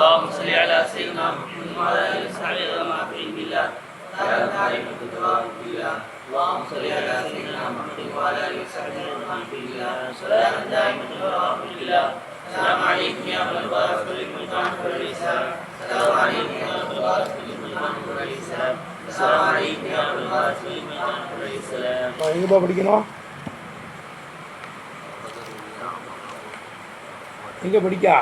اللهم صل على سيدنا محمد وعلى اله وصحبه اجمعين بالله تعالى تعالى بالله. اللهم صل على سيدنا محمد وعلى اله وصحبه اجمعين بالله صلاة دائمة بالله. السلام عليكم يا ابن البارك والمجان والرسالة. السلام عليكم يا ابن البارك والمجان والرسالة. السلام عليكم يا ابن البارك والمجان والرسالة. எங்கப்பா படிக்கணும்? எங்க படிக்கா?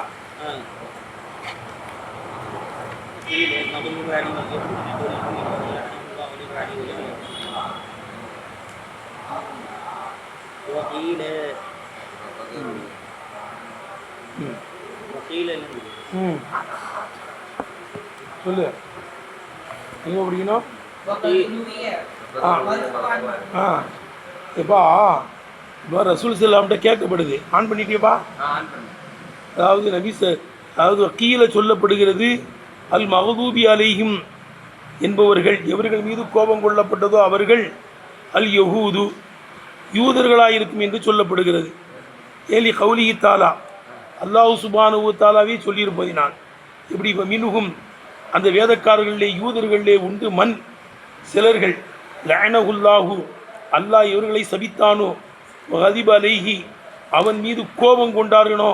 சொல்லு, எங்க படிக்கணும்? எப்பா இப்போ ரசூல் செல்லாம்கிட்ட கேட்கப்படுது, ஆன் பண்ணிட்டியப்பா? அதாவது அதாவது கீழே சொல்லப்படுகிறது, அல் மகதூபி அலைஹிம் என்பவர்கள் எவர்கள் மீது கோபம் கொள்ளப்பட்டதோ அவர்கள் அல் யஹூது யூதர்களாயிருக்கும் என்று சொல்லப்படுகிறது. ஏலி கௌலிஹி தாலா, அல்லாஹு சுப்ஹானஹு தாலாவே சொல்லியிருப்பதினால். இப்படி இப்போ மினுகும் அந்த வேதக்காரர்களிலே யூதர்களிலே உண்டு மண் சிலர்கள் லஅனஹுல்லாஹு அல்லாஹ் இவர்களை சபித்தானோ கதிப அலைஹி அவன் மீது கோபம் கொண்டார்களோ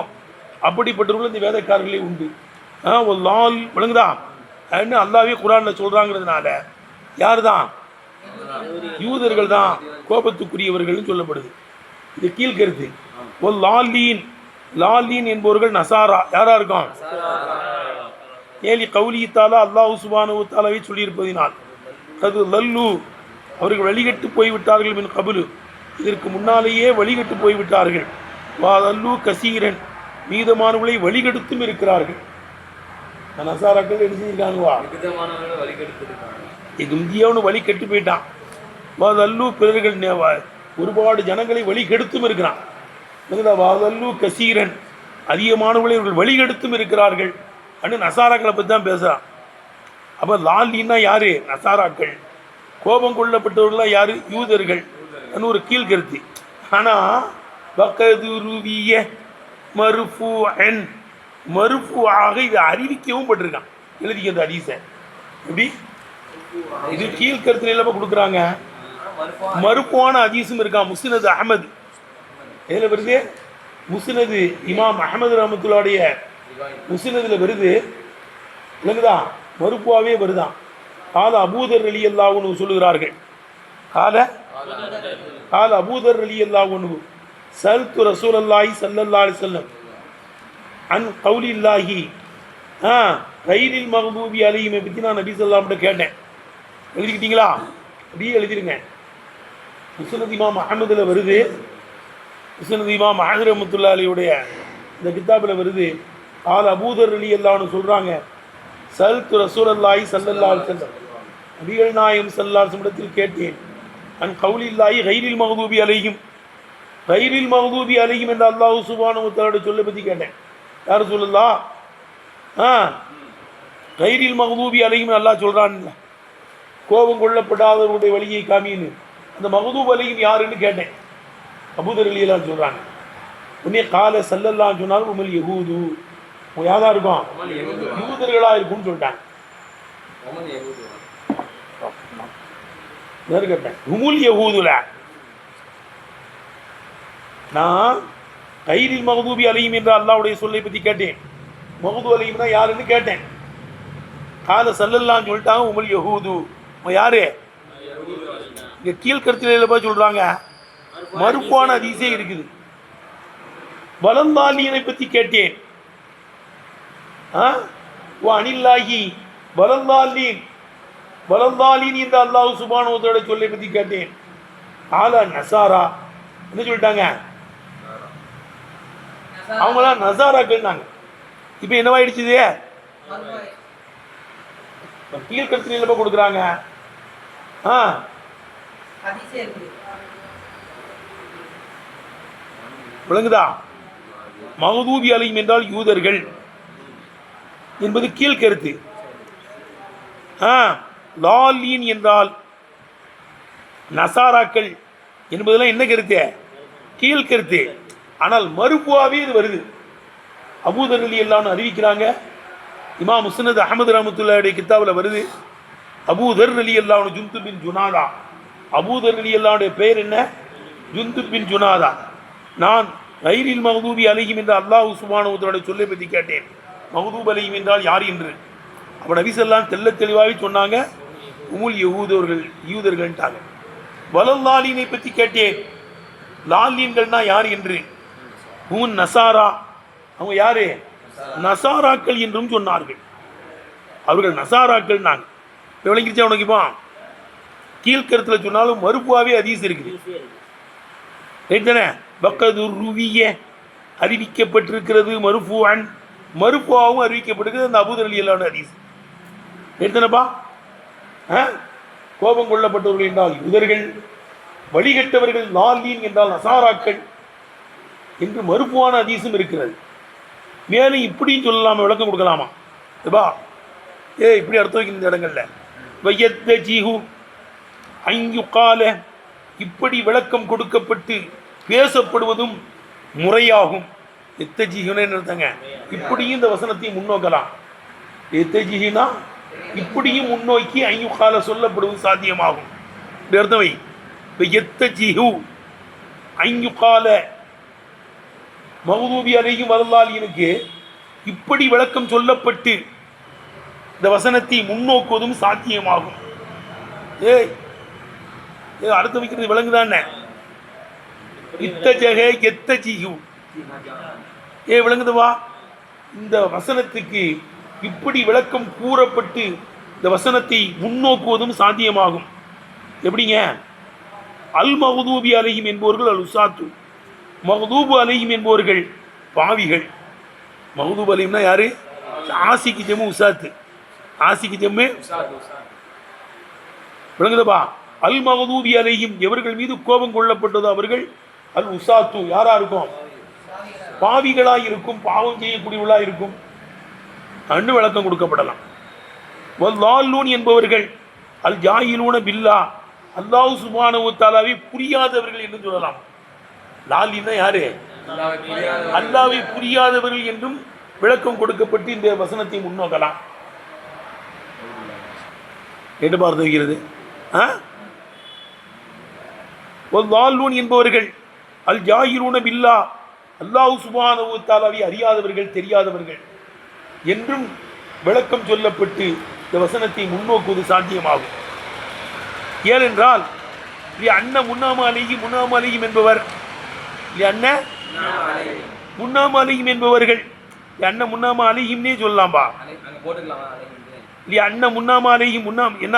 அப்படிப்பட்டவர்கள் இந்த வேதக்காரர்களே உண்டு. ஒரு லால் விளங்குதா அப்படின்னு அல்லாவே குரானில் சொல்கிறாங்கிறதுனால யார் தான்? யூதர்கள் தான் கோபத்துக்குரியவர்கள்னு சொல்லப்படுது. இது கீழ்கருத்து. ஒரு லாலீன் என்பவர்கள் நசாரா. யாராக இருக்கும்? ஏலி கௌலிஹி தாலா அல்லாஹு சுப்ஹானஹு தாலாவே சொல்லியிருப்பதினால். அது லல்லு அவர்கள் வழிகட்டு போய்விட்டார்கள் மின் கபுலு இதற்கு முன்னாலேயே வழிகட்டு போய்விட்டார்கள். வா லல்லு கசீரன் மீதமானவர்களை வழிகெடுத்தும் இருக்கிறார்கள். நசாராக்கள் என்ன செஞ்சிருக்காங்கவா? இந்தியாவுன்னு வழி கெட்டு போயிட்டான். வாதல்லு பிறர்கள் ஒருபாடு ஜனங்களை வழி கெடுத்தும் இருக்கிறான். வாதல்லு கசீரன் அதிகமானவர்களை இவர்கள் வழிகெடுத்தும் இருக்கிறார்கள் அப்படின்னு நசாராக்களை பற்றி தான் பேசுகிறான். அப்போ லாலின்னா யார்? நசாராக்கள். கோபம் கொள்ளப்பட்டவர்களாக யார்? யூதர்கள். ஒரு கீழ்கருத்து. ஆனால் பக்கதுருவிய மருஃபூஅன் மருஃபூஆக இது அறிவிக்கவும் பட்டிருக்கான். எழுதிக்க அந்த ஹதீஸை. எப்படி இது கீழ்கருத்து இல்லாமல் கொடுக்குறாங்க. மருஃபூஆன ஹதீஸும் இருக்கான். முஸ்னது அஹமது எதில் வருது? முஸ்னது இமாம் அஹமது ரஹ்மத்துல்லாஹுடைய முஸ்னதில் வருது. இல்லைங்கதா மருஃபூஆவே வருதான். கால அபூதர் ரலியல்லாஹு அன்ஹு சொல்லுகிறார்கள். கால அபூதர் ரலியல்லாஹு அன்ஹு சல்து ரசூலல்லாஹி ஸல்லல்லாஹு அலைஹி வஸல்லம் அன் கௌலில்லாஹி கைரில் மஹ்தூபி அலைஹிம் பற்றி நான் நபி ஸல்லல்லாஹு அலைஹி வஸல்லம் கேட்டேன். எழுதிக்கிட்டீங்களா? அப்படியே எழுதிருங்க. முஸ்னத் இமாம் அஹமதில் வருது. முஸ்னத் இமாம் அஹ்மது ரஹ்மத்துல்லாஹி அலைஹியுடைய இந்த கிதாபில் வருது. கால அபூதர் ரலியல்லாஹு அன்ஹு சொல்கிறாங்க, சல்து ரசூலல்லாஹி ஸல்லல்லாஹு அலைஹி வஸல்லம் நபிகள் நாயகம் ஸல்லல்லாஹு அலைஹி வஸல்லம் இடத்தில் கேட்டேன். அன் கௌலில்லாஹி கைரில் மஹ்தூபி அலைஹிம் கைரில் மஹ்தூபி அலைஹிம் என்ற அல்லாஹ் சுப்ஹானஹு வ தஆலா சொல்ல பற்றி கேட்டேன். யார் சொல்லலாம்? கைரில் மஹ்தூபி அலைஹிம் அல்லாஹ் சொல்கிறான், கோபம் கொள்ளப்படாதவருடைய வழியை காமின்னு. அந்த மஹ்தூப் அலைஹிம் யாருன்னு கேட்டேன். அபூதர் ரலியல்லாஹு சொல்கிறாங்க. உடனே கால ஸல்லல்லாஹு சொன்னாலும் உமல் யஹூது யாரா இருக்கும்? யூதர்களாக இருக்கும்னு சொல்லிட்டாங்க. கேட்டேன் உமுல் யஹூதுல நான் கைரில் மஹ்தூபி அலைஹிம் என்ற அல்லாஹ்வுடைய சொல்லை பற்றி கேட்டேன். மஹ்தூப் அலைஹிம்னா யாருன்னு கேட்டேன். கால ஸல்லல்லாஹு சொல்லிட்டாங்க உமல் யஹூது. யாரு? இங்கே கீழ்கருத்தில் போய் சொல்கிறாங்க. மறுப்பான ஹதீஸே இருக்குது. வலல்லாலியனை பற்றி கேட்டேன். அனில்லாஹி வலல்லாலின் என்ற அல்லாஹ் சுப்ஹானஹு வ தஆலா சொல்லை பற்றி கேட்டேன். ஆலா நசாரா என்ன சொல்லிட்டாங்க? அவங்களாம் நசாராக்கள்னாங்க. இப்போ என்னவாயிடுச்சுது? கீழ்கருத்து நிலப்ப கொடுக்குறாங்க. விளங்குதா? மஹ்தூபி அலைஹிம் என்றால் யூதர்கள் என்பது கீழ்கருத்து. லாலீன் என்றால் நசாராக்கள் என்பதெல்லாம் என்ன கருத்து? கீழ்கருத்து. ஆனால் மறுப்புவாவே இது வருது. அபூதர் ரலியல்லாஹு அன்ஹு அறிவிக்கிறாங்க, இமாம் முஸ்னத் அஹமது ரஹமத்துல்லாஹுடைய கித்தாபில் வருது, அபூதர் ரலியல்லாஹு ஜுந்து பின் ஜுனாதா. அபூதர் ரலியல்லாஹுடைய பெயர் என்ன? ஜுந்து பின் ஜுனாதா. நான் கைரில் மஹ்தூபி அலைஹிம் என்ற அல்லாஹ் சுப்ஹானஹு வ தஆலா சொல்லை பற்றி கேட்டேன். மஹ்தூப் அலைஹிம் என்றால் யார் என்று. அப்போ நபி ஸல்லல்லாஹு தெள்ள தெளிவாக சொன்னாங்க, உமுல் யஹூதர்கள், யூதர்கள்ட்டாங்க. வலல்லாலீனை பற்றி கேட்டேன், லாலீன்கள்னா யார் என்று. உன் நசாரா, அவங்க யாரு? நசாராக்கள் என்றும் சொன்னார்கள். அவர்கள் நசாராக்கள் நாங்கள் விளங்கிருச்சா உனக்கு? இப்போ கீழ்கருத்தில் சொன்னாலும் மறுப்புவாவே ஹதீஸ் இருக்குது. ரைட் தானே? பக்கதுர் ருவிய அறிவிக்கப்பட்டிருக்கிறது, மறுப்புவான் மறுப்புவாவும் அறிவிக்கப்பட்டிருக்கிறது அந்த அபூதர் ரலியல்லாஹு ஹதீஸ். ரைட் தானேப்பா? கோபம் கொள்ளப்பட்டவர்கள் என்றால் யூதர்கள், வழிகட்டவர்கள் லாலீன் என்றால் நசாராக்கள் என்று மறுப்புவான ஹதீஸும் இருக்கிறது. மேலும் இப்படியும் சொல்லலாமா, விளக்கம் கொடுக்கலாமா? ஏப்பா இப்படி அர்த்தம் வைக்கிற இந்த இடங்கள்ல வையத்த ஜீஹு ஐயுகால, இப்படி விளக்கம் கொடுக்கப்பட்டு பேசப்படுவதும் முறையாகும். எத்த ஜீஹுன்னு அர்த்தங்க, இப்படியும் இந்த வசனத்தை முன்னோக்கலாம். எத்த ஜீஹுனா இப்படியும் முன்னோக்கி ஐயுகால சொல்லப்படுவது சாத்தியமாகும். இப்படி அர்த்தம் வை. எத்த ஜீஹு ஐயுகால மஹ்தூபி அலைஹிம் வலல்லாலீனுக்கு இப்படி விளக்கம் சொல்லப்பட்டு இந்த வசனத்தை முன்னோக்குவதும் சாத்தியமாகும். அடுத்து வைக்கிறது விளங்குதானே? இத்தஜக எத்தஜிஹு விளங்குதுவா? இந்த வசனத்துக்கு இப்படி விளக்கம் கூறப்பட்டு இந்த வசனத்தை முன்னோக்குவதும் சாத்தியமாகும். எப்படிங்க? அல் மஹ்தூபி அலைஹிம் என்பவர்கள் அல் உசாத்து, மஹ்தூபு அலைஹிம் என்பவர்கள் பாவிகள். மஹ்தூப் அலைஹிம்னா யாரு? ஆசிக்கு ஜம்மு உசாத்து, ஆசிக்கு ஜம்மு விளங்குதப்பா? அல் மஹ்தூபி அலைஹிம் எவர்கள் மீது கோபம் கொள்ளப்பட்டதோ அவர்கள் அல் உசாத்து, யாரா இருக்கும்? பாவிகளாய் இருக்கும், பாவம் செய்யக்கூடியவர்களாக இருக்கும். அன்னு விளக்கம் கொடுக்கப்படலாம். வல்லாலூன் என்பவர்கள் அல் ஜாஹிலூன பில்லா, அல்லாஹ் சுப்ஹானஹு வ தஆலாவை புரியாதவர்கள் என்று சொல்லலாம். லாலின்னா யாரு? அல்லாஹ்வை புரியாதவர்கள் என்றும் விளக்கம் கொடுக்கப்பட்டு இந்த வசனத்தை முன்னோக்கலாம். என்ன பார்த்து வைக்கிறது? வல்லாலூன் என்பவர்கள் அல் ஜாஹிலூன பில்லா, அல்லாஹ் சுப்ஹானஹு வ தஆலாவை அறியாதவர்கள், தெரியாதவர்கள் என்றும் விளக்கம் சொல்லப்பட்டு இந்த வசனத்தை முன்னோக்குவது சாத்தியமாகும். ஏனென்றால் அண்ண முன்னாம அலைஹிம் என்பவர், அண்ண முன்னாம அலைஹிம் என்பவர்கள், அண்ண முன்னாம அலைஹிம்னே சொல்லலாம்பா. அண்ண முன்னாம அலைஹிம், முன்னாம் என்ன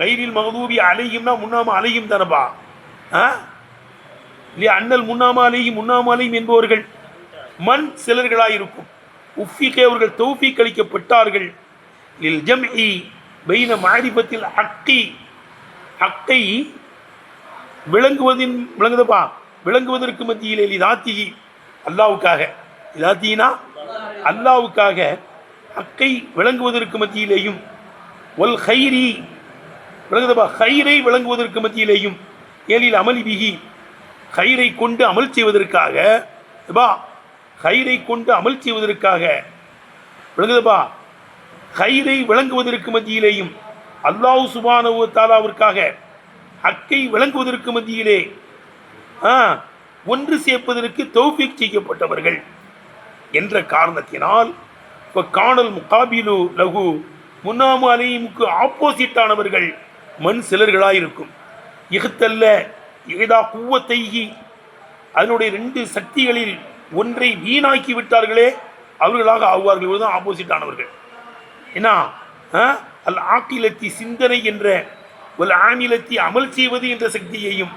கைரில் மஹ்தூபி அலைஹிம்னா முன்னாம அலைஹிம் தானப்பா. அண்ணல் முன்னாம அலைஹிம் என்பவர்கள் மண் சிலர்களாயிருக்கும். உஃபிகே அவர்கள் தௌஃபீக் அளிக்கப்பட்டார்கள். லில் ஜம்இ பைன மாரிஃபத்தில் ஹக்கி, ஹக்கை விளங்குவதற்கு மத்தியிலே லிதாத்திஹி, அல்லாவுக்காக, லிதாத்தினா அல்லாவுக்காக ஹக்கை விளங்குவதற்கு மத்தியிலேயும், ஒல் ஹைரி விளங்குதப்பா, ஹைரை விளங்குவதற்கு மத்தியிலேயும், ஏலில் அமலி பிஹி ஹைரை கொண்டு அமல் செய்வதற்காக, ஹைரை கொண்டு அமல் செய்வதற்காக விளங்குதப்பா, ஹைரை விளங்குவதற்கு மத்தியிலேயும் அல்லாஹ் சுப்ஹானஹு வ தஆலாவிற்காக ஹக்கை விளங்குவதற்கு மத்தியிலே ஒன்று சேர்ப்பதற்கு தௌஃபீக் செய்யப்பட்டவர்கள் என்ற காரணத்தினால் இப்போ காணல் முகாபிலு லகு, முன்னாமு அலைஹிமுக்கு ஆப்போசிட்டானவர்கள் மண் சிலர்களாயிருக்கும். இஹ்தல்ல இஹ்தா குவத்தைஹி, அதனுடைய 2 சக்திகளில் ஒன்றை வீணாக்கி விட்டார்களே அவர்களாக ஆகுவார்கள். இவர்தான் ஆப்போசிட்டானவர்கள். என்ன? அல் ஆக்கிலத்தி சிந்தனை என்ற, ஒரு ஆமிலத்தி அமல் செய்வது என்ற சக்தியையும்,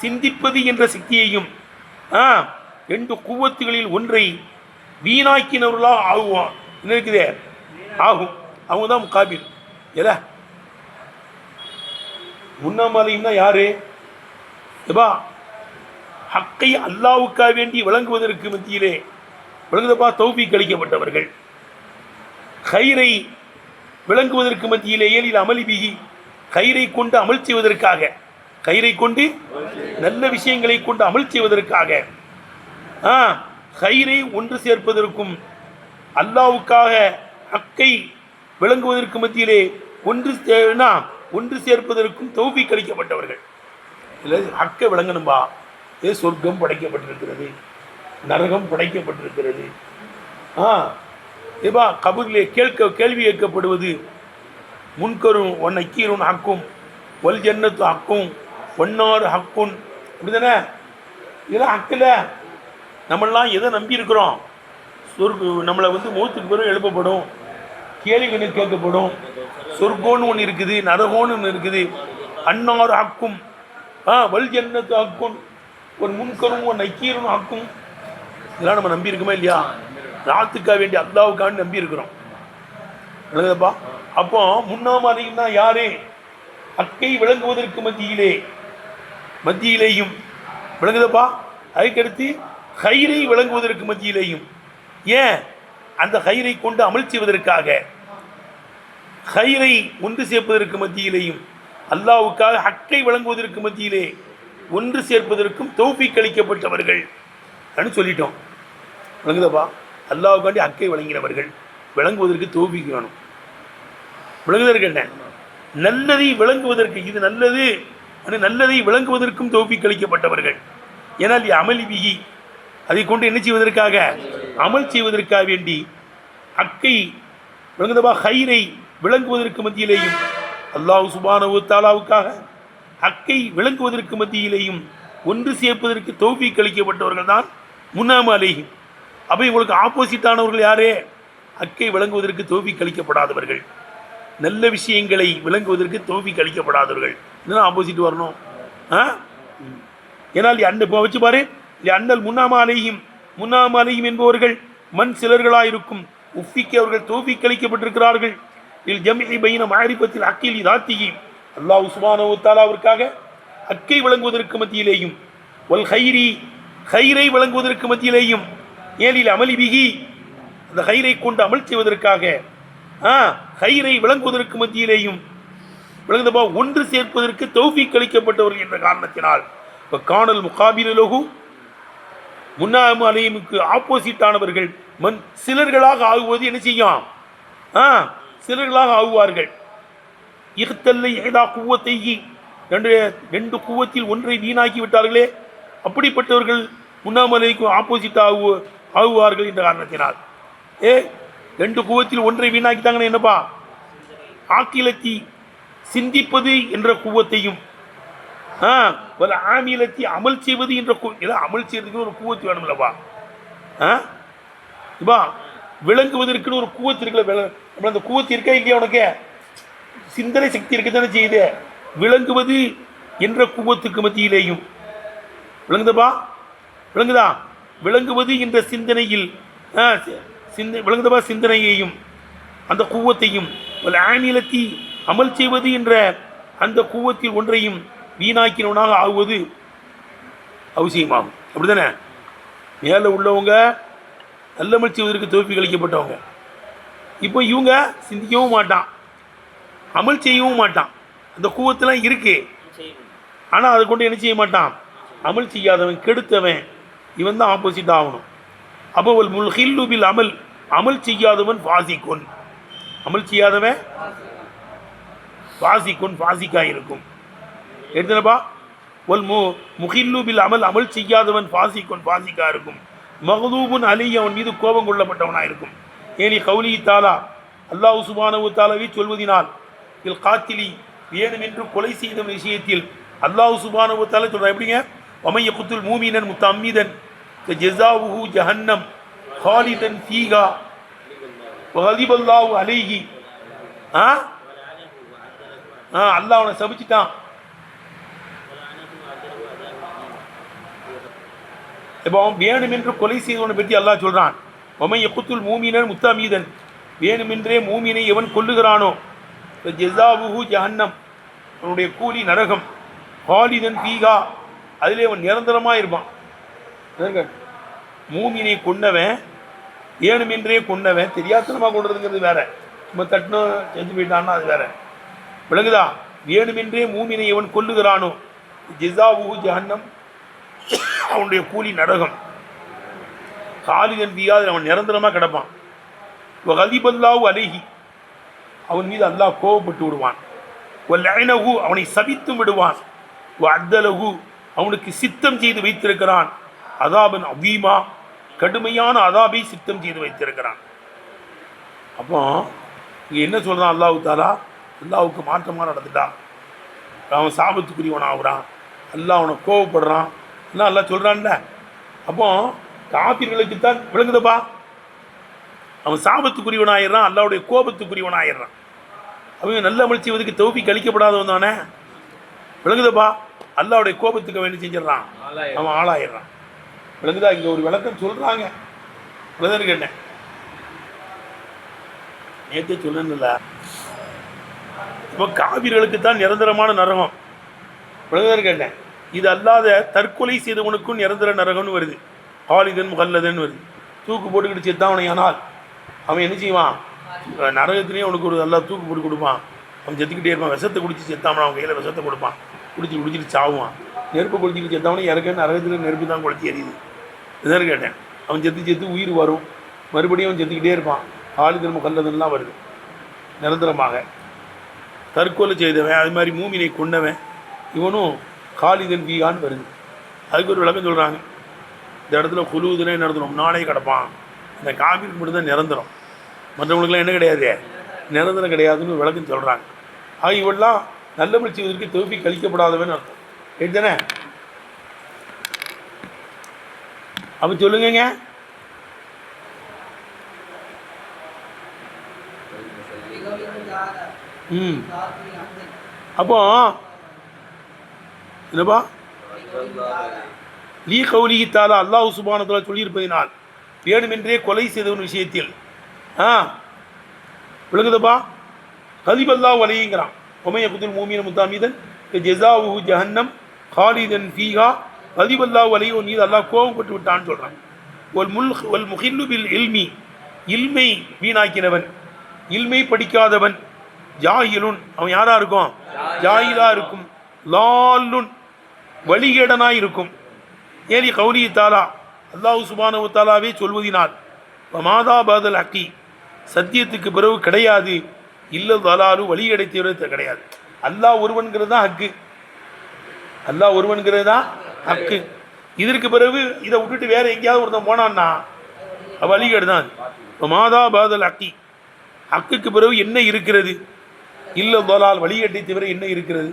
சிந்திப்பது என்ற சக்தியையும் 2 குவத்துகளில் ஒன்றை வீணாக்கினவர்களாக ஆகுவான். என்ன இருக்குதே? ஆகும். அவங்க தான் முகாபில். எத முன்னாமலைன்னா யாரு? ஹக்கை அல்லாவுக்காக வேண்டி விளங்குவதற்கு மத்தியிலே விளங்குதப்பா தௌஃபீக் அளிக்கப்பட்டவர்கள். ஹைரை விளங்குவதற்கு மத்தியிலே ஏலில் அமலி பிஹி, ஹைரை கொண்டு அமல் செய்வதற்காக, ஹைரை கொண்டு நல்ல விஷயங்களை கொண்டு அமல் செய்வதற்காக, ஹைரை ஒன்று சேர்ப்பதற்கும் அல்லாவுக்காக ஹக்கை விளங்குவதற்கு மத்தியிலே ஒன்று சேர்ப்பதற்கும் தௌஃபீக் அளிக்கப்பட்டவர்கள். இல்லை ஹக்கை விளங்கணும்பா, சொர்க்கம் படைக்கப்பட்டிருக்கிறது, நரகம் படைக்கப்பட்டிருக்கிறது. ஏபா கபூரிலே கேள்வி கேட்கப்படுவது முன்கரும் ஒன் அக்கீரும் ஹக்கும் வல் ஜன்னத்து ஹக்கும் ஒன்னாறு ஹக்குன், அப்படிதானே? இதெல்லாம் ஹக்கில் நம்மளாம் எதை நம்பி இருக்கிறோம்? நம்மளை மௌத்துக்கு பிறகு எழுப்பப்படும், கேள்விகள் கேட்கப்படும், சொர்க்கோன்னு ஒன்று இருக்குது, நரகோன்னு ஒன்று இருக்குது, அன்னாறு ஹக்கும் வல் ஜன்னத்து ஹக்குன் ஒரு முன்கரும் ஒன் அக்கீரும் ஹக்கும். இதெல்லாம் நம்ம நம்பி இருக்கோமா இல்லையா? ராத்துக்காக வேண்டிய அல்லாவுக்காக நம்பி இருக்கிறோம். விளங்குதப்பா? அப்போ முன்னாமலைன்னா யாரு? ஹக்கை விளங்குவதற்கு மத்தியிலேயும் விளங்குதப்பா. அதுக்கடுத்து ஹைரை விளங்குவதற்கு மத்தியிலேயும், ஏன் அந்த ஹைரை கொண்டு அமல் செய்வதற்காக, ஹைரை ஒன்று சேர்ப்பதற்கு மத்தியிலேயும், அல்லாவுக்காக ஹக்கை விளங்குவதற்கு மத்தியிலே ஒன்று சேர்ப்பதற்கும் தௌஃபீக் அளிக்கப்பட்டவர்கள் சொல்லிட்டோம். விளங்குதப்பா? அல்லாவுக்காண்டி ஹக்கை வழங்கினவர்கள், விளங்குவதற்கு தௌஃபீக் வேணும். விளங்குவதற்கு என்ன? நல்லதை விளங்குவதற்கு, இது நல்லது, நல்லதை விளங்குவதற்கும் தௌஃபீக் அளிக்கப்பட்டவர்கள். ஏனால் அமல் பிஹி, அதை கொண்டு என்ன செய்வதற்காக? அமல் செய்வதற்காக வேண்டி ஹக்கை விளங்குதப்பா, ஹைரை விளங்குவதற்கு மத்தியிலேயும், அல்லாஹ் சுப்ஹானஹு வ தஆலாவுக்காக ஹக்கை விளங்குவதற்கு மத்தியிலேயும் ஒன்று சேர்ப்பதற்கு தௌஃபீக் அளிக்கப்பட்டவர்கள் தான் முன்னாம அலைஹிம். அப்போ இவங்களுக்கு ஆப்போசிட்டானவர்கள் யாரே? ஹக்கை விளங்குவதற்கு தௌஃபீக் அளிக்கப்படாதவர்கள், நல்ல விஷயங்களை விளங்குவதற்கு தௌஃபீக் அளிக்கப்படாதவர்கள். இதுதான் ஆப்போசிட் வரணும். ஏன்னால் அந்த இப்போ வச்சு பாரு, அண்ணல் முன்னாம அலைஹிம் என்பவர்கள் மண் சிலர்களாக இருக்கும், உஃபிக்கு அவர்கள் தௌஃபீக் அளிக்கப்பட்டிருக்கிறார்கள். இல் ஜம்இ பைன மஅரிஃபத்தில் ஹக்கில் இதாத்திஹி, அல்லாஹ் சுப்ஹானஹு வ தஆலாவிற்காக ஹக்கை விளங்குவதற்கு மத்தியிலேயும், வல் ஹைரை விளங்குவதற்கு மத்தியிலேயும், ஏலில் அமலி பிஹி அந்த ஹைரை கொண்டு அமல் செய்வதற்காக, ஹைரை விளங்குவதற்கு மத்தியிலேயும் விளங்குதப்பா ஒன்று சேர்ப்பதற்கு தௌஃபீக் அளிக்கப்பட்டவர்கள் என்ற காரணத்தினால் இப்போ காணல் முகாபிலகு முன்னாம அலைஹிமுக்கு ஆப்போசிட்டானவர்கள் சிலர்களாக ஆகுவது என்ன செய்யும்? சிலர்களாக ஆகுவார்கள். இஹ்தல்லை ஏதா குவத்தை, ரெண்டு குவத்தில் ஒன்றை வீணாக்கி விட்டார்களே, அப்படிப்பட்டவர்கள் முன்னாம அலைஹிமுக்கு ஆப்போசிட்டாக ஆகுவார்கள் என்ற காரணத்தினால். ரெண்டு குவத்தில் ஒன்றை வீணாக்கிட்டாங்கன்னு என்னப்பா? ஆக்கிலத்தி சிந்திப்பது என்ற குவத்தையும், ஆமிலத்தி அமல் செய்வது என்ற அமல் செய்வதற்கு ஒரு கூவத்து வேணும்லப்பா. இப்பா விளங்குவதற்குன்னு ஒரு கூவத்து இருக்குல்ல, அந்த கூவத்து இருக்கா இல்லையா? உனக்கு சிந்தனை சக்தி இருக்குதானே செய்யுது. விளங்குவது என்ற கூவத்துக்கு மத்தியிலேயும் விளங்குதப்பா, விளங்குதா? விளங்குவது என்ற சிந்தனையில் விளங்குதப்பா, சிந்தனையையும் அந்த கூவத்தையும், ஆமிலத்தி அமல் செய்வது என்ற அந்த கூவத்தில் ஒன்றையும் வீணாக்கினவனாக ஆகுவது அவசியமாகும். அப்படித்தானே? மேலே உள்ளவங்க நல்லமல் செய்வதற்கு தௌஃபீக் அளிக்கப்பட்டவங்க. இப்போ இவங்க சிந்திக்கவும் மாட்டான், அமல் செய்யவும் மாட்டான். அந்த கூவத்தெல்லாம் இருக்கு, ஆனால் அதை கொண்டு என்ன செய்ய மாட்டான்? அமல் செய்யாதவன், கெடுத்தவன், இவன் தான் ஆப்போசிட் ஆகணும். அப்போ முல்ஹில்லு பில் அமல் செய்யாதவன் ஃபாசிக்குன், அமல் செய்யாதவன் ஃபாசிக்காக இருக்கும். எடுத்துனப்பா, முஹில்லு பில் அமல் செய்யாதவன் ஃபாசிக்கா இருக்கும். மக்தூபுன் அலைஹி, அவன் மீது கோபம் கொள்ளப்பட்டவனாக இருக்கும். ஏனி கௌலி தாலா, அல்லாஹ் சுப்ஹானஹு வ தஆலாவை சொல்வதினால், இல் காத்திலி வேணுமென்று கொலை செய்த விஷயத்தில் அல்லாஹ் சுப்ஹானஹு வ தஆலா சொல்றான். எப்படிங்க? வமன் யக்துல் மூமினன் முத்தஅம்மிதன் ஃபஜஸாவுஹு ஜஹன்னம் காலிதன் ஃபீஹா வகதிபல்லாஹு அலைஹி. அல்லாஹ் அவனை சபிச்சிட்டான். இப்போ வேணுமென்று கொலை செய்தவனை பற்றி அல்லாஹ் சொல்றான். வமன் யக்துல் மூமினன் முத்தஅம்மிதன், வேணுமென்றே மூமினை எவன் கொல்லுகிறானோ ஜஸாவுஹு ஜஹன்னம், அவனுடைய கூலி நரகம், காலிதன் ஃபீஹா, அதிலே அவன் நிரந்தரமாக இருப்பான். மூமினை கொன்னவன், வேணுமென்றே கொன்னவன், தெரியாதனமாக கொண்டதுங்கிறது வேற, நம்ம தட்டணும் செஞ்சு போயிட்டான்னா அது வேற. விளங்குதா? வேணுமென்றே மூமினை எவன் கொல்லுகிறானோ ஜஸாவுஹு ஜஹன்னம், அவனுடைய கூலி நரகம், காலிதன் ஃபீஹா, அவன் நிரந்தரமாக கிடப்பான். வகதிபல்லாஹு அலைஹி, அவன் மீது அல்லாஹ் கோபப்பட்டு விடுவான். வல்லஅனஹு, அவனை சபித்தும் விடுவான். வஅத்தலஹு, அவனுக்கு சித்தம் செய்து வைத்திருக்கிறான். அதாபன் அதீமா, கடுமையான அதாபை சித்தம் செய்து வைத்திருக்கிறான். அப்போ இங்கே என்ன சொல்கிறான் அல்லாஹ் தாலா? அல்லாஹ்வுக்கு மாற்றமாக நடந்துட்டான், அவன் சாபத்துக்குரியவன் ஆகுறான், அல்லாஹ் அவனை கோவப்படுறான், எல்லாம் அல்லாஹ் சொல்கிறான்ல. அப்போ காபிர்களுக்குத்தான் விளங்குதப்பா, அவன் சாபத்துக்குரியவன் ஆயிடுறான், அல்லாஹ்வுடைய கோபத்துக்குரியவன் ஆயிடுறான். அவங்க நல்ல அமல் செய்வதற்கு தௌஃபீக் அளிக்கப்படாதவன் தானே, விளங்குதப்பா, அல்லாஹ்வுடைய கோபத்துக்கு அவன் என்ன செஞ்சிடறான், அவன் ஆளாயிடுறான். விளங்குதா? இங்கே ஒரு விளக்கம் சொல்கிறாங்க, விளங்குன்னு கேட்டேன், நேற்றே சொல்லணும்ல. இப்போ காவிர்களுக்கு தான் நிரந்தரமான நரகம், விளங்குதான்னு கேட்டேன். இது அல்லாத தற்கொலை செய்தவனுக்கும் நிரந்தர நரகம்னு வருது, ஹாலிதன் முகல்லதன் வருது. தூக்கு போட்டுக்கிட்டு செத்தாவனையானால் அவன் என்ன செய்வான், நரகத்திலேயே அவனுக்கு ஒரு நல்லா தூக்கு போட்டு கொடுப்பான், அவன் செத்துக்கிட்டே இருப்பான். விஷத்தை குடிச்சு செத்தாமனா அவன் கையில் விஷத்தை கொடுப்பான், குடிச்சிட்டு சாவுவான். நெருப்பை குடிச்சிட்டு செத்தாவனே இறக்க நரகத்தில் நெருப்பு தான் கொளுத்தி எறியுது. இதான் கேட்டேன். அவன் செத்து உயிர் வரும், மறுபடியும் அவன் செத்துக்கிட்டே இருப்பான். ஹாலிதன் முகல்லதன்லாம் வருது நிரந்தரமாக. தற்கொலை செய்தவன், அது மாதிரி மூமினை கொண்டவன், இவனும் காலிதன் பீகான்னு வருது. அதுக்கு ஒரு விளக்கம் சொல்கிறாங்க. இந்த இடத்துல குழுவுதுனே நடத்தணும், நானே கிடப்பான். இந்த காபிற்கு மட்டும்தான் நிரந்தரம், மற்றவங்களுக்குலாம் என்ன கிடையாது, நிரந்தரம் கிடையாதுன்னு ஒரு விளக்கம் சொல்கிறாங்க. ஆக இவெல்லாம் நல்லபடி செய்வதற்கு தௌஃபீக் அளிக்கப்படாதவன் அர்த்தம். சரிதானே? அப்போ சொல்லுங்க. அப்போ என்னப்பா, லீ கௌலிஹி தஆலா, அல்லாஹ் சுப்ஹானஹு வ தஆலா சொல்லியிருப்பதினால், வேணுமென்றே கொலை செய்தவன் விஷயத்தில் விளங்குதப்பா, கதிபல்லாஹு அலைஹிங்கிறான். ஒமைய குதுல் மூமின முத்தாமிதன் ஜஸாவுஹு ஜஹன்னம் ஹாலிதன் ஃபீஹா, கதிபல்லாஹு அலைஹி, மீது அல்லாஹ் கோபப்பட்டு விட்டான்னு சொல்கிறான். வல் முஹில்லு பில் இல்மி, இல்மை வீணாக்கினவன், இல்மை படிக்காதவன், ஜாஹிலுன், அவன் யாரா இருக்கும், ஜாஹிலா இருக்கும், லாலுன், வழிகேடனாய் இருக்கும். ஏலி கௌலி தாலா, அல்லாஹ் சுப்ஹானஹு வ தஆலாவே சொல்வதினால், மாதா பாதல் ஹக்கி, சத்தியத்துக்கு பிறகு கிடையாது, இல்ல தலாலு, வழிகேடை தவிர கிடையாது. அல்லாஹ் ஒருவன்கிறது தான் ஹக்கு, அல்லாஹ் ஒருவன்கிறது தான் ஹக்கு. இதற்கு பிறகு இதை விட்டுட்டு வேற எங்கேயாவது ஒருத்தன் போனான்னா வழிகேடு தான். மாதா பாதல் ஹக்கி, ஹக்குக்கு பிறகு என்ன இருக்கிறது, இல்ல தலால், வழிகேட்டை தவிர என்ன இருக்கிறது?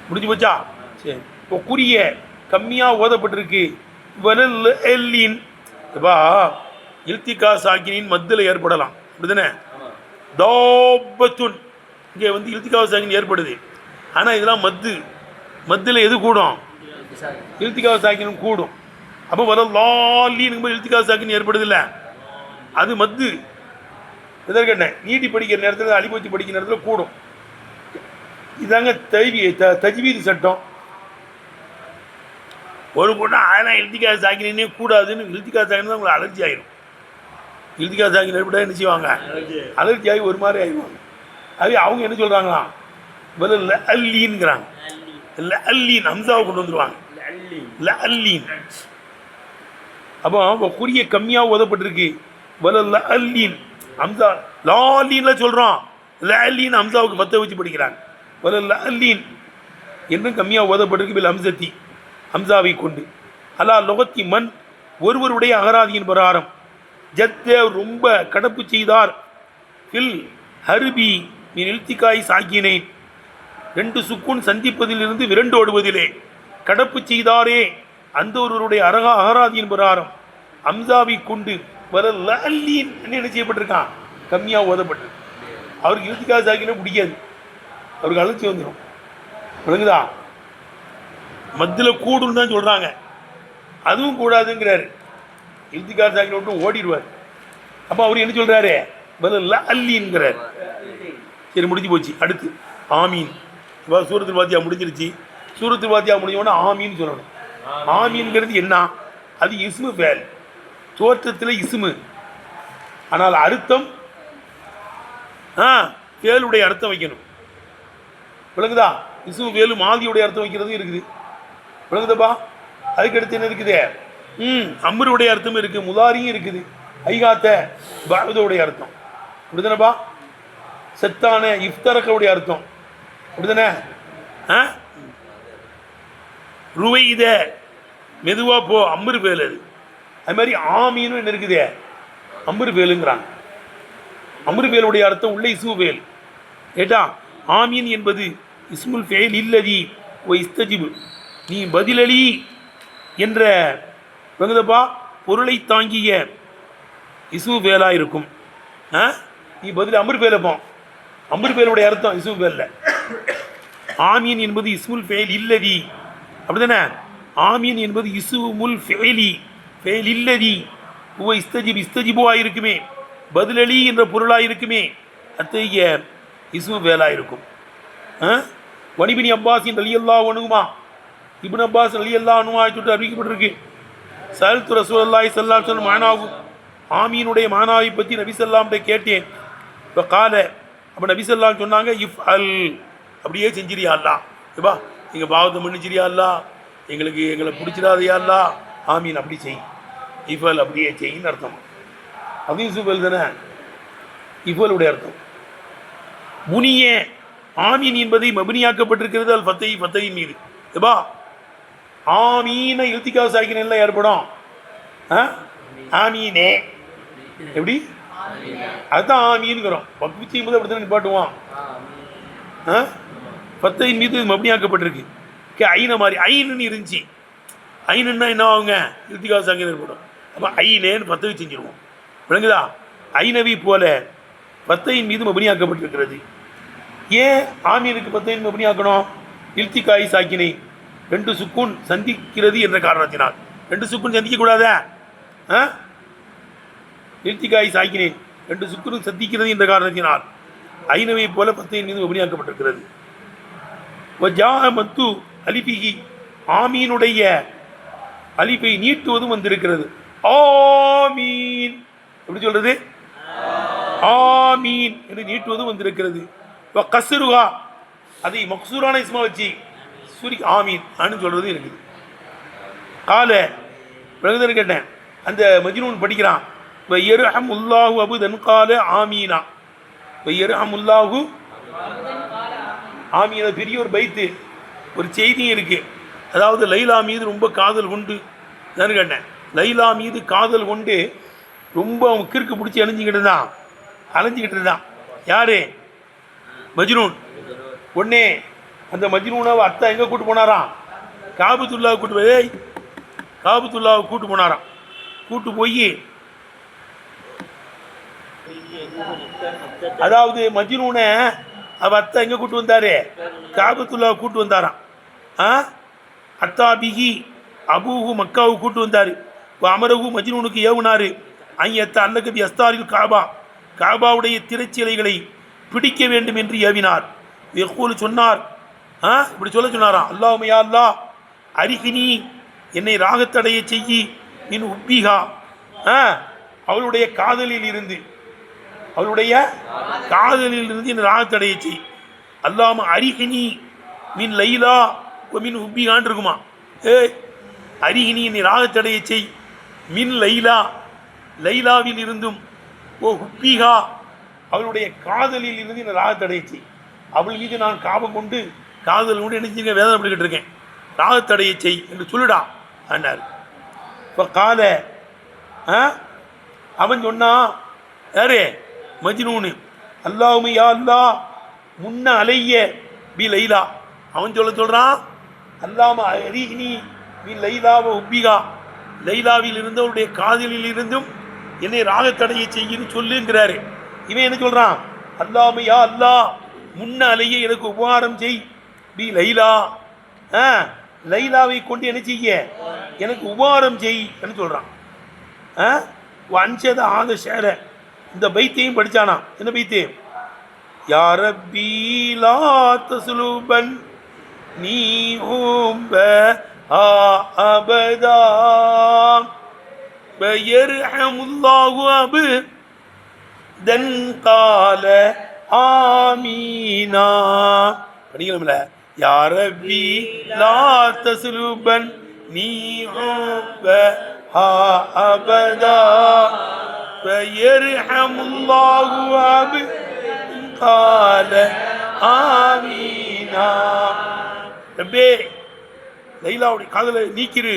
முடிஞ்சு போச்சா? சரி. இப்போ குறிய கம்மியாக ஓதப்பட்டிருக்கு. இல்திகா சாக்கினின் மத்தியில் ஏற்படலாம், அப்படிதானே? தாபத்துன், இங்கே வந்து இல்திகா சாக்கின் ஏற்படுது. ஆனால் இதெல்லாம் மத்தியில் எது கூடும், இல்திகா சாக்கினும் கூடும். அப்போ வரலாலின் இல்திகா சாக்கின் ஏற்படுது இல்லை, அது மத்து. எதற்கேட்டேன், நீட்டி படிக்கிற நேரத்தில், அழிப்பூச்சி படிக்கிற நேரத்தில் கூடும். இதாங்க தஜ்வீது சட்டம். ஒரு கூட்டம் அதெல்லாம் இல்திகா சாக்கினே கூடாதுன்னு, இல்திகா சாக்கினா தான் உங்களுக்கு அலர்ஜி ஆகிடும். இல்திகா சாக்கின் ஏற்பட்டால் என்ன செய்வாங்க, அலர்ஜி ஆகி ஒரு மாதிரி ஆகிடுவாங்க. அது அவங்க என்ன சொல்கிறாங்களாம், இல்லை அல்லீன்ங்கிறாங்க, இல்லை அல்லீன் ஹம்சாவை கொண்டு வந்துடுவாங்க, இல்லை அல்லீன். அப்போ குறிய கம்மியாக ஓதப்பட்டிருக்கு. வலல்ல அல்லீன் ஹம்சா, லாலீன்ல சொல்கிறோம், லாலீன் ஹம்சாவுக்கு பற்ற வச்சு படிக்கிறாங்க. வலல்ல அல்லீன் என்றும் கம்மியாக ஓதப்பட்டிருக்கு. பில் ஹம்சத்தி, ஹம்சாவை கொண்டு. அலா லொகத்தி மண், ஒருவருடைய அகராதியின் பிரகாரம். ஜத்தே, ரொம்ப கடப்பு செய்தார். ஃபில் ஹர்பி மீன் இல்திகாய் சாக்கினேன், ரெண்டு சுக்குன் சந்திப்பதிலிருந்து விரண்டு ஓடுவதிலே கடப்பு செய்தாரே, அந்த ஒருவருடைய அகராதியின் பிரகாரம் ஹம்சாவை கொண்டு வரல்ல அல்லீன் என்ன செய்யப்பட்டிருக்கான், கம்மியாக ஓதப்பட்டிருக்கு. அவருக்கு இல்திகா சாக்கினே பிடிக்காது, அவருக்கு அலர்ச்சி வந்துடும். விளங்குதா? மத்தியில் கூடுன்னு தான் சொல்கிறாங்க, அதுவும் கூடாதுங்கிறாரு. இல்திகா சாக்கினை விட்டு ஓடிடுவார். அப்போ அவர் என்ன சொல்கிறாரு, வரல்ல அல்லீன்ங்கிறார். சரி, முடிஞ்சு போச்சு. அடுத்து ஆமீன். இப்போ சூரத்துல் ஃபாத்திஹா முடிஞ்சிருச்சு. சூரத்துல் ஃபாத்திஹா முடிஞ்சோன்னா ஆமீன் சொல்லணும். ஆமீன்ங்கிறது என்ன, அது இஸ்மு ஃபேல், தோற்றத்தில் இஸ்மு, ஆனால் அர்த்தம் ஃபேலுடைய அர்த்தம் வைக்கணும். விளங்குதா? இஸ்மு ஃபேலு மாதியுடைய அர்த்தம் வைக்கிறதும் இருக்குது. விளங்குதப்பா? அதுக்கடுத்து என்ன இருக்குது, அம்ருடைய அர்த்தம் இருக்குது, முதாரியும் இருக்குது. ஐகாத்த பாரதோடைய அர்த்தம் அப்படிதானப்பா. செத்தான இஃப்தரக்கவுடைய அர்த்தம் அப்படிதானே. ருவைத மெதுவா போ அம்பரு பேல். அது மாதிரி ஆமீனும் என்ன இருக்குதே அம்பரு பேலுங்கிறாங்க. அம்பரு பேலுடைய அர்த்தம் உள்ள இஸ்மு பேல். ஏட்டா ஆமீன் என்பது இஸ்முல் ஃபேல் இல்லதி ஓ இஸ்தஜிபு, நீ பதிலளி என்ற வெங்குதப்பா பொருளை தாங்கிய இஸ்மு பேலா இருக்கும். நீ பதில் அம்பரு பேலப்போம். அம்பரு பேலுடைய அர்த்தம் இஸ்மு பேல்ல. ஆமீன் என்பது இஸ்முல் ஃபேல் இல்லதி அப்படிதானே. ஆமீன் என்பது இஸ்முல் ஃபேலி ஃபேல் இல்லதி ஓ இஸ்தஜிப் இஸ்தஜிபுவா இருக்குமே, பதிலளி என்ற பொருளாக இருக்குமே, அத்தகைய இஸ்மு வேலா இருக்கும். வனிபினி அப்பாஸின் ரலியல்லாஹு அன்ஹுமா, இப்னு அப்பாஸ் ரலியல்லாஹு அன்ஹுமா சொல்லிட்டு அறிவிக்கப்பட்டிருக்கு. சஅல்து ரசூலுல்லாஹி ஸல்லல்லாஹு அலைஹி வஸல்லம் மானாகும், ஆமீனுடைய மானாவை பற்றி நபி ஸல்லல்லாஹு கேட்டேன். இப்போ கால அப்போ நபி ஸல்லல்லாஹு சொன்னாங்க, இஃப் அல் அப்படியே செஞ்சிரியா அல்லா, இப்பா எங்கள் பாவத்தை மன்னிச்சிரியா அல்லா, எங்களை பிடிச்சிடாதையா அல்லா, ஆமீன் அப்படி செய், இஃபல் அப்படியே செய்யின்னு அர்த்தம். அது இசுபல் தானே இஃபலுடைய அர்த்தம். புனிய ஆமீன் என்பதை மபினியாக்கப்பட்டிருக்கிறது அல் ஃபத்தையின் மீது. எப்பா ஆமீனை இல்திகா சாக்கினா ஏற்படும். ஆமீனே எப்படி அதுதான் ஆமீன்கிறோம். பக்தி செய்யும்போது அப்படி தானே நிப்பாட்டுவான். ஃபத்தையின் மீது மபினியாக்கப்பட்டிருக்கு. ஐன மாதிரி ஐனுன்னு இருந்துச்சு. ஐனுன்னா என்ன ஆகுங்க இல்திகா சாக்கின ஏற்படும். அப்போ ஐனேன்னு ஃபத்தை செஞ்சிருவோம். விளங்குதா. ஐநவி போல ஃபத்தையின் மீது மபினியாக்கப்பட்டிருக்கிறது. ஏன் ஆமீனுக்கு ஃபத்தையின் மபினியாக்கணும்? இல்திகாய் சாக்கினை ரெண்டு சுக்குன் சந்திக்கிறது என்ற காரணத்தினால். ரெண்டு சுக்குன் சந்திக்கக்கூடாத. இல்திகாய் சாக்கினை ரெண்டு சுக்குன் சந்திக்கிறது என்ற காரணத்தினால் ஐநவை போல ஃபத்தையின் மீது மபினியாக்கப்பட்டிருக்கிறது. மத்து அலிபிகி ஆமீனுடைய அலிப்பை நீட்டுவதும் வந்திருக்கிறது. ஆமீன் எப்படி சொல்றது? ஆமீன் என்று நீட்டுவதும் வந்திருக்கிறது. கஸ்ருஹா அதை மக்சூரான இஸ்மா வச்சு சூரி ஆமீன் அப்படின்னு சொல்றது இருக்குது. கால பிரகதர் கேட்டேன், அந்த மஜ்னூன் படிக்கிறான், வையர்ஹமுல்லாஹு அபுதன் கால ஆமீனா, வையர்ஹமுல்லாஹு ஆமீன. பெரிய ஒரு பைத்து ஒரு செய்தியும் இருக்கு. அதாவது லைலா மீது ரொம்ப காதல் கொண்டு நான் கேட்டேன், லைலா மீது காதல் கொண்டு ரொம்ப அவன் கிறுக்கு பிடிச்சி அலைஞ்சிக்கிட்டு இருந்தான். யாரு? மஜ்னூன். உடனே அந்த மஜ்னூனாவை அத்தா எங்கே கூட்டு போனாராம்? காபத்துல்லாவை கூட்டு போனாராம். கூட்டு போய் அதாவது மஜ்னூனை அவ அத்தா எங்கே கூட்டு வந்தாரு? காபத்துல்லாவை கூட்டு வந்தாராம். அத்தா பிகி அபூஹு மக்காவு கூட்டு வந்தார். அமரகு மஜ்னூனுக்கு ஏவுனாரு ஐயத்த அல்லகபி அஸ்தாரில் காபாவுடைய திரைச்சிலைகளை பிடிக்க வேண்டும் என்று ஏவினார். யக்கூல் சொன்னார், இப்படி சொன்னாராம், அல்லாஹுமையா அல்லா அரிஹினி என்னை ராகத்தடைய செய்யி மின் உப்பிகா, அவளுடைய காதலில் இருந்து என்னை ராகத்தடைய செய். அல்லாம அரிஹினி மின் லைலா மின் உப்பிகான் இருக்குமா. அரிஹினி என்னை ராகத்தடைய செய் மின் லைலாவில் இருந்தும் ஓ ஹுப்பிகா அவளுடைய காதலில் இருந்து என்னை ராகத்தடையச்சி. அவள் மீது நான் காபம் கொண்டு காதல் கொண்டு நினைச்சுங்க வேதனை பண்ணிக்கிட்டு இருக்கேன், ராகத்தடைய செய் என்று சொல்லுடா அண்ணார். இப்போ கால அவன் சொன்னான், யாரு? மஜ்னூனு. அல்லாஹுமே யா அல்லா முன்ன அலைய பி லைலா. அவன் சொல்கிறான், அல்லாம அரிஹினி பி லைலாவ உப்பிகா, லைலாவில் இருந்தவருடைய காதலில் இருந்தும் என்னை ராகத்தடைய செய்யுன்னு சொல்லுங்கிறாரு. இவன் என்ன சொல்றான்? அல்லாம யா அல்லா முன்ன அலைய எனக்கு உபகாரம் செய் பி லைலா, லைலாவை கொண்டு என்ன செய்ய எனக்கு உபகாரம் செய் என்று சொல்றான். அஞ்சத ஆத ஷேர இந்த பைத்தையும் படிச்சானா. என்ன பைத்து? யா ரப்பி லா தஸ்லுபன் நீ ஹும்ப அபதா பயர்ஹமுல்லாஹு அபதன் கால ஆமீனா. படிக்கலாம்ல. யா ரப்பி லா தஸ்லுபன் நீ ஹும்ப அபதா ஃபயர்ஹமுல்லாஹு அபு கால ஆமீனா. ரப்பே லைலாவுடைய காதலை நீக்கிரு,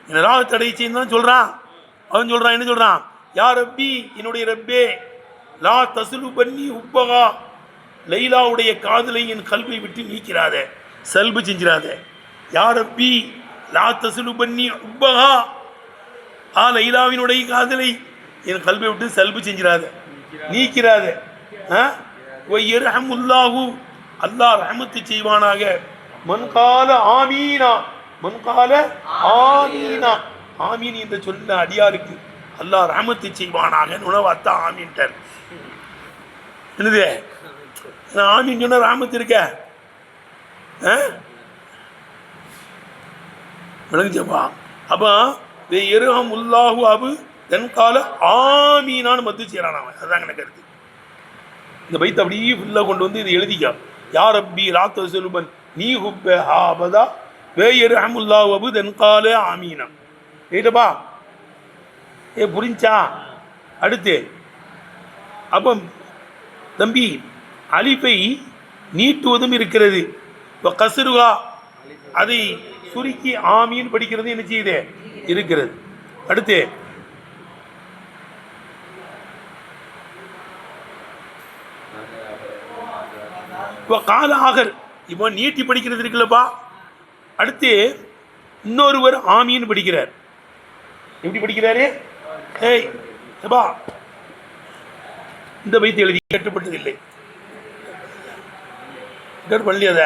இந்த ராக தடை செய்யும் தான் சொல்றான். அவன் சொல்றான், என்ன சொல்றான்? யா ரப்பி, என்னுடைய ரப்பே, லா தசுலு பண்ணி உப்பகா, லைலாவுடைய காதலை என் கல்வை விட்டு நீக்கிறாத, சல்பு செஞ்சிடாத. யா ரப்பி லா தசுலு பண்ணி உப்பகா, லைலாவினுடைய காதலை என் கல்வை விட்டு சல்பு செஞ்சிடாத, நீக்கிறாத. ஒய்யர்ஹமுல்லாஹு, அல்லாஹ் ரஹமத்து செய்வானாக. மன்கால ஆமீனா, மன்கால ஆமீனா, ஆமீன் என்று சொன்ன அடியாருக்கு அல்லாஹ் ரஹமத்து செய்வானாக. உணவத்தா ஆமீன்ட்டார். என்னது ஆமீன் சொன்ன ரஹமத்து இருக்க விளங்குச்சப்பா. அப்போ எருஹமுல்லாஹு அபு தென்கால ஆமீனான்னு மத்து செய்யறான் அவன். அதுதான் எனக்கு கருத்து. இந்த பைத்தை அப்படியே ஃபுல்லாக கொண்டு வந்து இதை எழுதிக்க. யா ரப்பி லா தசுலு பன் நீ ஹுப்ப ஹாபதா எருஹமுல்லாஹு அபு தென்கால ஆமீனா. ரைட்டப்பா, புரிஞ்சா? அடுத்து அப்போ தம்பி அலிஃபை நீட்டுவதும் இருக்கிறது. இப்போ கசுருகா, அதை சுருக்கி ஆமீன் படிக்கிறது என்ன செய்யுது? இருக்கிறது. அடுத்து இப்போ கால ஆகர், இப்போ நீட்டி படிக்கிறது இருக்குல்லப்பா. அடுத்து இன்னொருவர் ஆமீன் படிக்கிறார். எப்படி படிக்கிறாரு? ஏய் எப்பா, இந்த பைத்தை எழுதி கட்டுப்பட்டதில்லை, பண்ணலையாத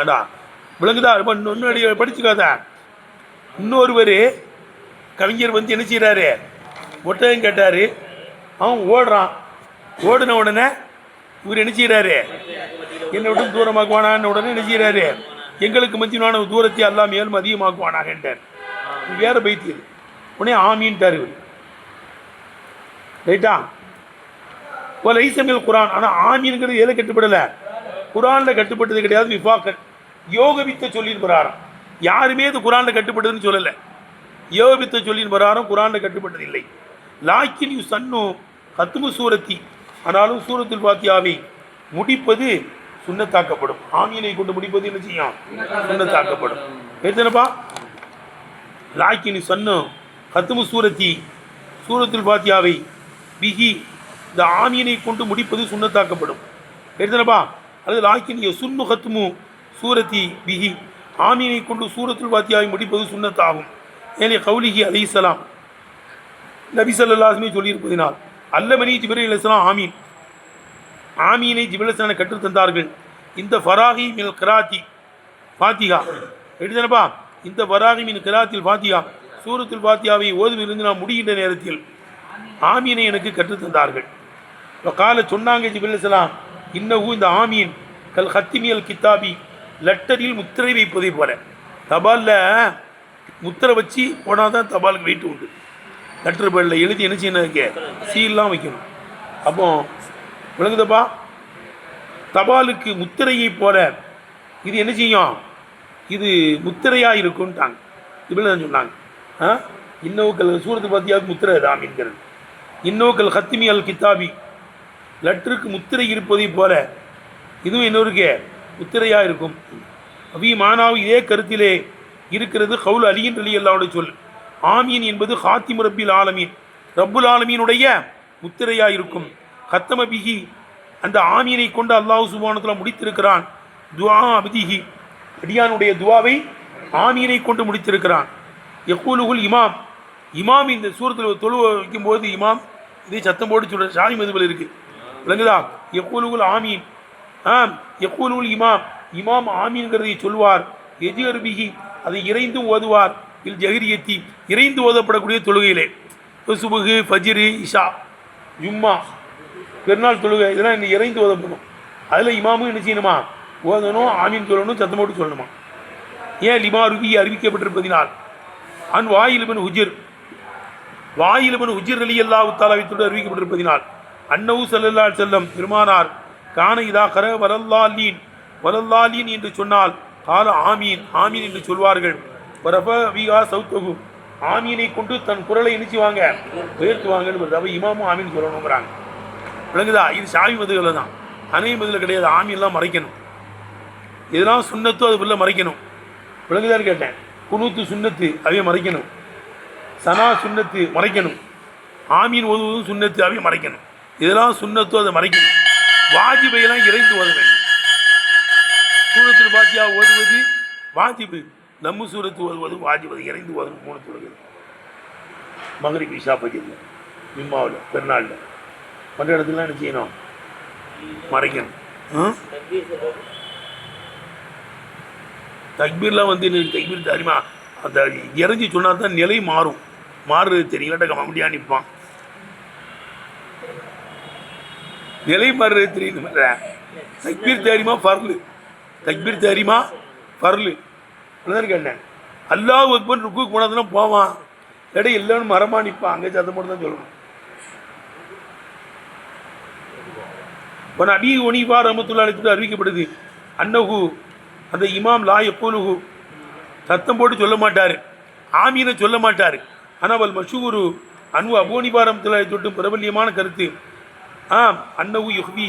அடா விளங்குதா? இன்னொரு படிச்சுக்காத. இன்னொருவர் கவிஞர் வந்து என்ன செய்கிறாரு? ஒட்டகம் கேட்டார், அவன் ஓடுறான். ஓடின உடனே இவர் என்ன செய்கிறாரு? என்னை விட்டு தூரமாக்குவானான்னு உடனே என்ன செய்கிறாரு? எங்களுக்கு மத்தியமான தூரத்தை எல்லாம் மேலும் அதிகமாக்குவானாகன்றார். வேற பைத்தியது. உடனே ஆமீன்ட்டார் இவர். ரைட்டா? ஒரு ஐசமில் குரான். ஆனால் ஆமீன்கிறது எதில் கட்டுப்படலை? குரானில் கட்டுப்பட்டது கிடையாது. விஃபாக்கன் யோகவித்த சொல்லின் பிரகாரம் யாருமே இது குரானில் கட்டுப்பட்டதுன்னு சொல்லலை. யோகவித்த சொல்லின் பிரகாரம் குரானில் கட்டுப்பட்டது இல்லை. லாக்கின் யூ சன்னு கத்துமு சூரத்தி, ஆனாலும் சூரத்துல் ஃபாத்தியாவை முடிப்பது சுன்னத்தாக்கப்படும். ஆமீனை கொண்டு முடிப்பது என்ன செய்யும்? சுன்னத்தாக்கப்படும். எத்தனைப்பா? லாக்கின் சன்னு கத்துமு சூரத்தி, சூரத்துல் ஃபாத்தியாவை பிஹி, இந்த ஆமீனை கொண்டு முடிப்பது சுன்னத்தாக்கப்படும். எத்தனைப்பா? அது லாக்கின் சுன்னு கத்துமு சூரத்தி பிஹி, ஆமீனை கொண்டு சூரத்துல் ஃபாத்தியாவை முடிப்பது சுன்னத்தாகும். ஏனே கௌலிஹி அலைஹிஸ்ஸலாம், நபி ஸல்லல்லாஹு அலைஹி வஸல்லம் சொல்லியிருப்பதினால் அல்லமனி ஜிப்ரீல் அலைஹிஸ்ஸலாம் ஆமீன், ஆமீனை ஜிப்ரீல் அலைஹிஸ்ஸலாம் கற்றுத்தந்தார்கள். இந்த ஃபராகி மின் கிராத்தி ஃபாத்திஹா, எடுத்தனப்பா, இந்த ஃபராகி மின் கிராத்தில் ஃபாத்திஹா, சூரத்துல் ஃபாத்தியாவை ஓதுவிலிருந்து நாம் முடிகின்ற நேரத்தில் ஆமீனை எனக்கு கற்றுத்தந்தார்கள். இப்போ காலை சொன்னாங்க ஜிப்ரீல் அலைஹிஸ்ஸலாம், இன்னஹு, இந்த ஆமீன் கல் ஹத்திமியல் கித்தாபி, லெட்டரில் முத்திரை வைப்பதை போல. தபாலில் முத்திரை வச்சு போனால் தான் தபாலுக்கு வெயிட் உண்டு. லெட்டர் பேடில் எழுதி என்ன செய்யணும்? சீல்லாம் வைக்கணும். அப்போ விளங்குதப்பா? தபாலுக்கு முத்திரையை போல இது என்ன செய்யும்? இது முத்திரையாக இருக்கும்ட்டாங்க. இப்படி தான் சொன்னாங்க. இன்னோக்கல் சூரத்து பார்த்தியாவுக்கு முத்திரை ஆமீன்கிறது. இன்னோக்கல் ஹத்திமி அல் கித்தாபி, லெட்டருக்கு முத்திரை இருப்பதை போல இதுவும் இன்னொருக்கு முத்திரையாக இருக்கும். அவி மானாவு இதே கருத்திலே இருக்கிறது. கவுல் அலியின் ரலியல்லாஹு சொல். ஆமீன் என்பது ஹாத்திம் ரப்பில் ஆலமீன், ரப்புல் ஆலமீனுடைய முத்திரையாக இருக்கும். ஹத்தம பிஹி, அந்த ஆமீனை கொண்டு அல்லாஹ் சுப்ஹானஹு வ தஆலா முடித்திருக்கிறான். துஆ அப்திஹி, அடியானுடைய துவாவை ஆமீனை கொண்டு முடித்திருக்கிறான். யக்கூலுல் இமாம், இமாம் இந்த சூரத்தில் தொழுவ வைக்கும்போது இமாம் இதே சத்தம் போட்டு சொல்கிற ஷாரி மதுபில் இருக்குது. விளங்குதா? யக்கூலுல் ஆமீன், யக்கூலுல் இமாம், இமாம் ஆமீன்கிறதை சொல்வார். எஜிஹர் பிஹி, அதை இறைந்து ஓதுவார். இல் ஜஹிரியத்தி, இறைந்து ஓதப்படக்கூடிய தொழுகையிலே. சுபுகு, ஃபஜ்ரு, இஷா, ஜும்மா, பெருநாள் தொழுகை, இதெல்லாம் இன்னும் இறைந்து ஓதப்படும். அதில் இமாமும் என்ன செய்யணுமா? ஓதணும், ஆமீன் சொல்லணும், சத்தம் போட்டு சொல்லணுமா. ஏன்? லிமா ருபி அறிவிக்கப்பட்டிருப்பதினால். வாயிலிபன் ஹுஜர், வாயிலிபன் ஹுஜர் ரலியல்லாஹு தஆலா விட்டு அறிவிக்கப்பட்டிருப்பதினால். அன்னஹு ஸல்லல்லாஹு அலைஹி வஸல்லம் பெருமானார் கான இதா கர வலல்லாலீன், வலல்லாலீன் என்று சொன்னால் கால ஆமீன், ஆமீன் என்று சொல்வார்கள். வரஃப விஹா சௌத்தஹு, ஆமீனை கொண்டு தன் குரலை இணைச்சுவாங்க உயர்த்துவாங்கன்னு வருது. அப்போ இமாமும் ஆமீன் சொல்லணுங்கிறாங்க. விளங்குதா? இது ஷாஃபி மதுவில் தான், ஹனஃபி மதுவில் கிடையாது. ஆமீன்லாம் மறைக்கணும். இதெல்லாம் சுன்னத்தோ அது உள்ள மறைக்கணும். விளங்குதான்னு கேட்டேன். குனூத்து சுன்னத்து அவைய மறைக்கணும். சனா சுன்னத்து மறைக்கணும். ஆமீன் ஓதுவதும் சுன்னத்து அவைய மறைக்கணும். இதெல்லாம் சுன்னத்தோ அதை மறைக்கணும். வாஜிபையெல்லாம் இறைந்து ஓத வேண்டும். சூரத்தில் பாத்தியா ஓதுவது வாஜிபு, நம்ம சூரத்து ஓதுவது வாஜிபது, இறைந்து ஓதுவது 3 தொழுகிறது. மகரிப் இஷா பஜ்ரில், ஜும்மாவில், பெருநாளில் மற்ற இடத்துலாம் என்ன செய்யணும்? மறைக்கணும். தக்பீர்லாம் வந்து தக்பீர் தெரியுமா? அந்த இறஞ்சி சொன்னால் தான் நிலை மாறும். மாறுறது தெரியலட்ட கம்மியா நிற்பான். நிலை மாறுறது தெரியல. தக்பீர் தெரியுமா ஃபர்லு, தக்பீர் தெரியுமா ஃபர்லு கேட்டேன். அல்லாஹ் அக்பர் ருக்குக்கு போனதுன்னா போவான், இடையே இல்லைன்னு மரமா நிற்பான். அங்கே சத்தம் மட்டும் தான் சொல்லணும். இப்போ நபி ஒனிபா ரஹ்மத்துல்லாஹி அலைஹி அறிவிக்கப்படுது, அன்னஹு அந்த இமாம் லா யக்கூலுஹு சத்தம் போட்டு சொல்ல மாட்டார், ஆமீனை சொல்ல மாட்டார். ஆனால் அவள் மஷூரு அன்பு அபோனிபா ரஹ்மத்துல்லாஹி தொட்டு பிரபல்யமான கருத்து அன்னஹு யுஹ்வி,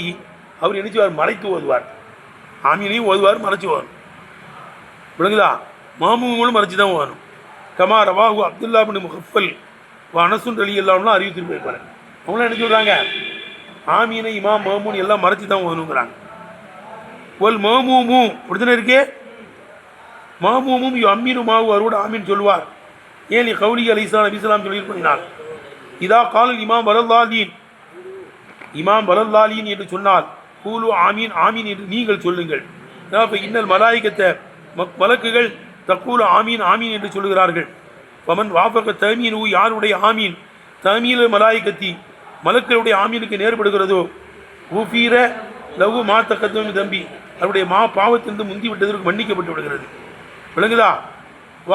அவர் நினைச்சுவார் மறைத்து ஓதுவார். ஆமீனையும் ஓதுவார், மறைச்சு ஓதணும். விளங்குதா? மாமூங்களும் மறைச்சு தான் ஓதணும். கமா ரவாஹு அப்துல்லா பின் முகஃபல் அனசுன் அலி எல்லாம்லாம் அறிவித்து போயிருப்பாரு. அவங்களாம் என்ன சொல்கிறாங்க? ஆமீனை இமாம் மாமூன் எல்லாம் மறைச்சி தான் ஓதணுங்கிறாங்க. ஒல் மாமூமு அப்படித்தானே இருக்கே. மாமூமும் அம்மீனு மாவு அவரோட ஆமீன் சொல்லுவார். ஏன் நீ கவுலி அலிஸ்லாம் நபிஸ்லாம் சொல்லியிருக்கிறார், இதா காலில் இமாம் வரல்லாலீன், இமாம் வரல்லாலீன் என்று சொன்னால் கூலு ஆமீன், ஆமீன் என்று நீங்கள் சொல்லுங்கள். இப்போ இன்னல் மலாய்க்கத்தை மலக்குகள் தக்கூலு ஆமீன், ஆமீன் என்று சொல்லுகிறார்கள். பமன் வாபக தமீன், யாருடைய ஆமீன் தமீல மலாய்க்கத்தி மலக்களுடைய ஆமீனுக்கு நேர்படுகிறதோ ஊஃபீர லகு மா தக்கத்துவம் தம்பி, அவருடைய பாவத்திலிருந்து முந்தி விட்டதற்கு மன்னிக்கப்பட்டு விடுகிறது. விளங்குதா?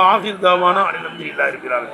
ஆஹிர் தாவானா அல்ஹம்துலில்லாஹி இருக்கிறார்கள்.